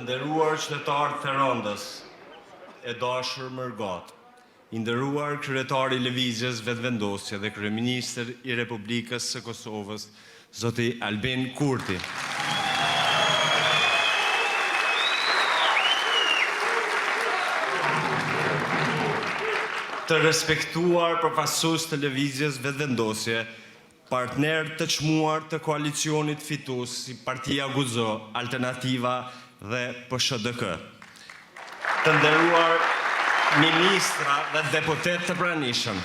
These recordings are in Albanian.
nderuar qytetarë të Rondës, e dashur Mërgat, i nderuar kryetari i Lëvizjes Vetëvendosje dhe kryeministër i Republikës së Kosovës, zoti Albin Kurti. Të respektuar përfaqësues të Lëvizjes Vetëvendosje, partner të çmuar të koalicionit fitues si Partia Guzo, Alternativa dhe PSHDK. Të nderuar ministra dhe deputet të pranishëm,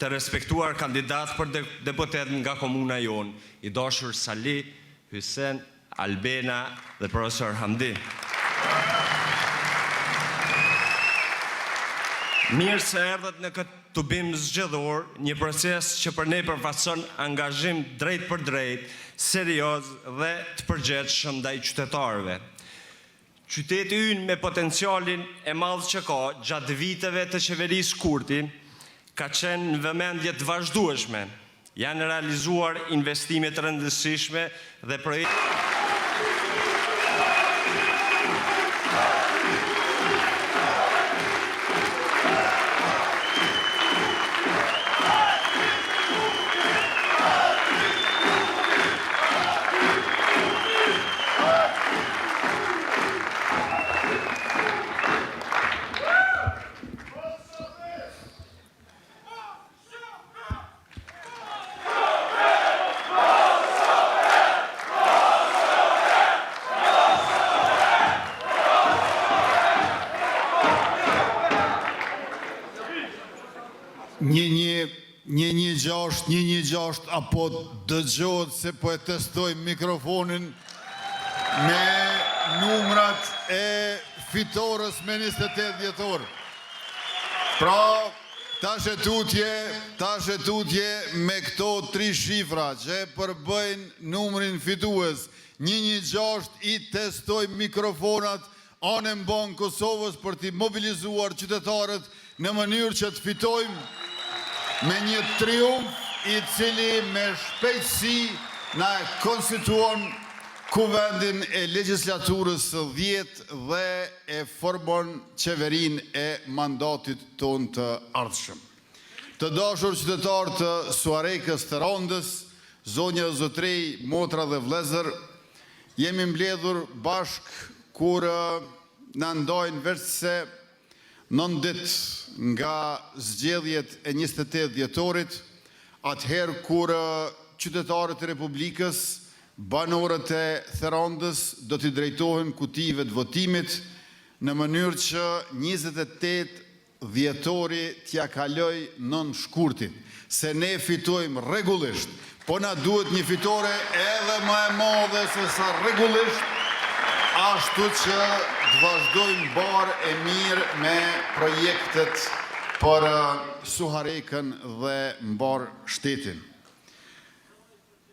të respektuar kandidat për deputet nga komuna jonë, i dashur Sali, Hysen, Albena dhe profesor Hamdi. Mirë se erdhët në këtë tubim zgjedhor, një proces që për ne përfaqëson angazhim drejt për drejt, serioz dhe të përgjegjshëm ndaj qytetarëve. Qyteti ynë me potencialin e madh që ka gjatë viteve të qeverisë Kurti, ka qenë në vëmendje të vazhdueshme. Janë realizuar investime të rëndësishme dhe projekte. Një 116 apo dëgjohet se po e testoj mikrofonin me numrat e fitores me 28 dhjetor. Pra, tash e tutje me këto 3 shifra që përbëjnë numrin fitues. 116 i testoj mikrofonat anën banë Kosovës për t'i mobilizuar qytetarët në mënyrë që të fitojmë me një triumf i cili me shpejtësi na konstituon kuvendin e legislaturës së 10 dhe e formon qeverinë e mandatit ton të ardhshëm. Të dashur qytetarë të Suarekës të Rondës, zonja dhe zotrej, motra dhe vlezër, jemi mbledhur bashk kur na ndajnë veç se 9 ditë nga zgjedhjet e 28 dhjetorit, atëherë kur qytetarët e Republikës, banorët e Therondës do t'i drejtohen kutive të votimit në mënyrë që 28 dhjetori t'ja kaloj nën shkurtin, se ne fitojmë rregullisht, po na duhet një fitore edhe më e madhe se sa rregullisht, ashtu që të vazhdojmë barë e mirë me projektet për Suharekën dhe mbar shtetin.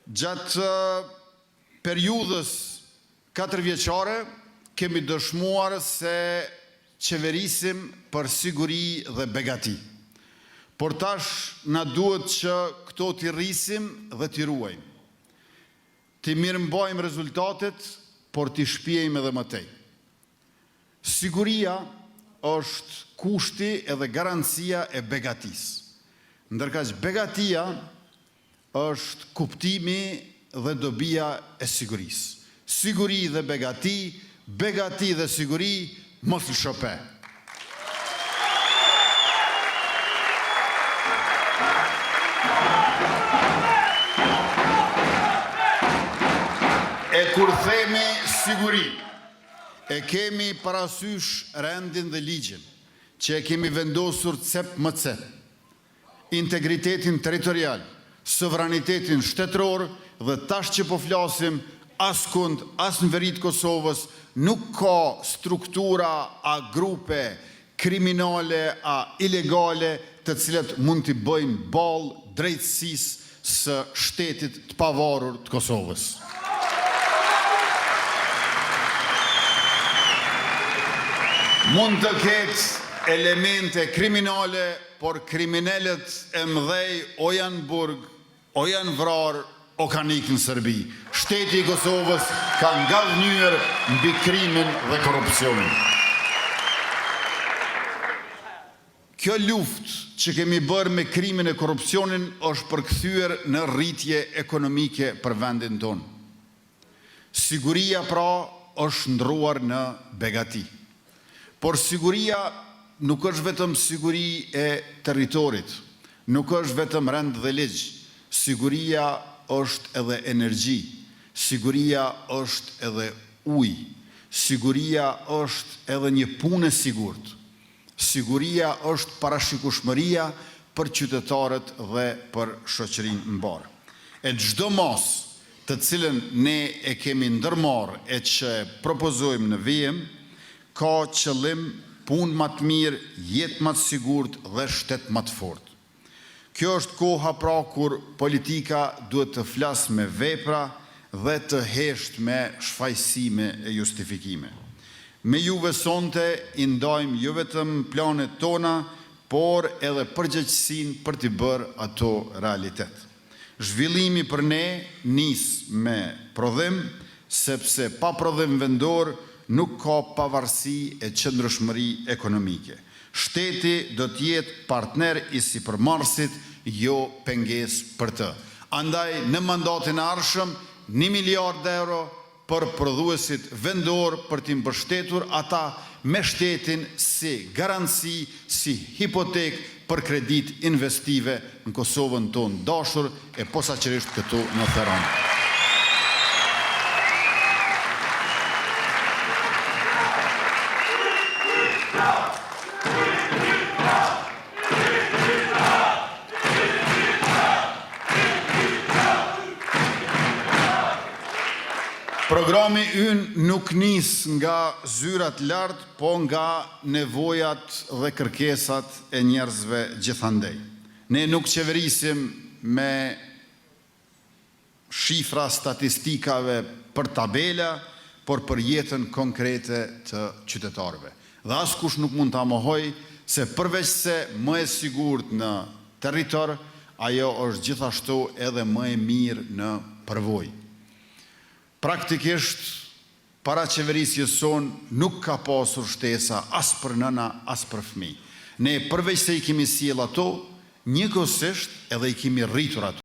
Gjatë periudhës 4 vjeçare kemi dëshmuar se qeverisim për siguri dhe begati. Por tash na duhet që këto t'i rrisim dhe t'i ruajmë. T'i mirëmbajmë rezultatet, por t'i shpjejmë edhe më tej. Siguria është kushti edhe garancia e begatisë. Ndërka që begatia është kuptimi dhe dobia e sigurisë. Siguri dhe begati dhe siguri mos në shope. E kur themi siguri, e kemi parasysh rendin dhe ligjin, që e kemi vendosur cep më cep, integritetin territorial, sovranitetin shtetëror dhe tash që po flasim askund, as në veri të Kosovës, nuk ka struktura a grupe kriminale a ilegale të cilat mund t'i bëjnë ballë drejtësisë së shtetit të pavarur të Kosovës. Mund të ketë elemente kriminale, por kriminalet e mëdhej o janë burg, o janë vrar, okanik në Serbi. Shteti i Kosovës ka ngallënyer mbi krimin dhe korrupsionin. Kjo luftë që kemi bërë me krimin e korrupsionin është përkthyer në rritje ekonomike për vendin tonë. Siguria pra është ndruar në begati. Por siguria nuk është vetëm siguri e territorit, nuk është vetëm rend dhe ligj. Siguria është edhe energji, siguria është edhe ujë, siguria është edhe një punë e sigurt. Siguria është parashikueshmëria për qytetarët dhe për shoqërinë mbar. E çdo mos të cilën ne e kemi ndërmarrë e që propozojmë në vijim, ka qëllim punë më të mirë, jetë më të sigurt dhe shtet më të fortë. Kjo është koha pra kur politika duhet të flasë me vepra dhe të hesht me shfaqësime e justifikime. Me juve sonte i ndajmë jo vetëm planet tona, por edhe përgjegjësinë për t'i bërë ato realitet. Zhvillimi për ne nis me prodhim, sepse pa prodhim vendor nuk ka pavarësi e qëndrueshmëri ekonomike. Shteti do të jetë partner i sipërmarrësit, jo pengesë për të. Andaj në mandatin e ardhshëm 1 miliard euro për prodhuesit vendor për t'i mbështetur ata me shtetin si garanci, si hipotek për kredit investive në Kosovën tonë dashur e posaçërisht këtu në Tiranë. Programi ynë nuk nis nga zyrat lartë, po nga nevojat dhe kërkesat e njerëzve gjithandej. Ne nuk qeverisim me shifra statistikave për tabela, por për jetën konkrete të qytetarëve. Dhe askush nuk mund ta mohoj se përveç se më e sigurt në territor, ajo është gjithashtu edhe më e mirë në përvojë. Praktikisht, para qeverisjes sonë nuk ka pasur shtesa as për nëna, as për fëmijë. Ne përveç se i kemi sjell ato, njëkohësisht edhe i kemi rritur ato.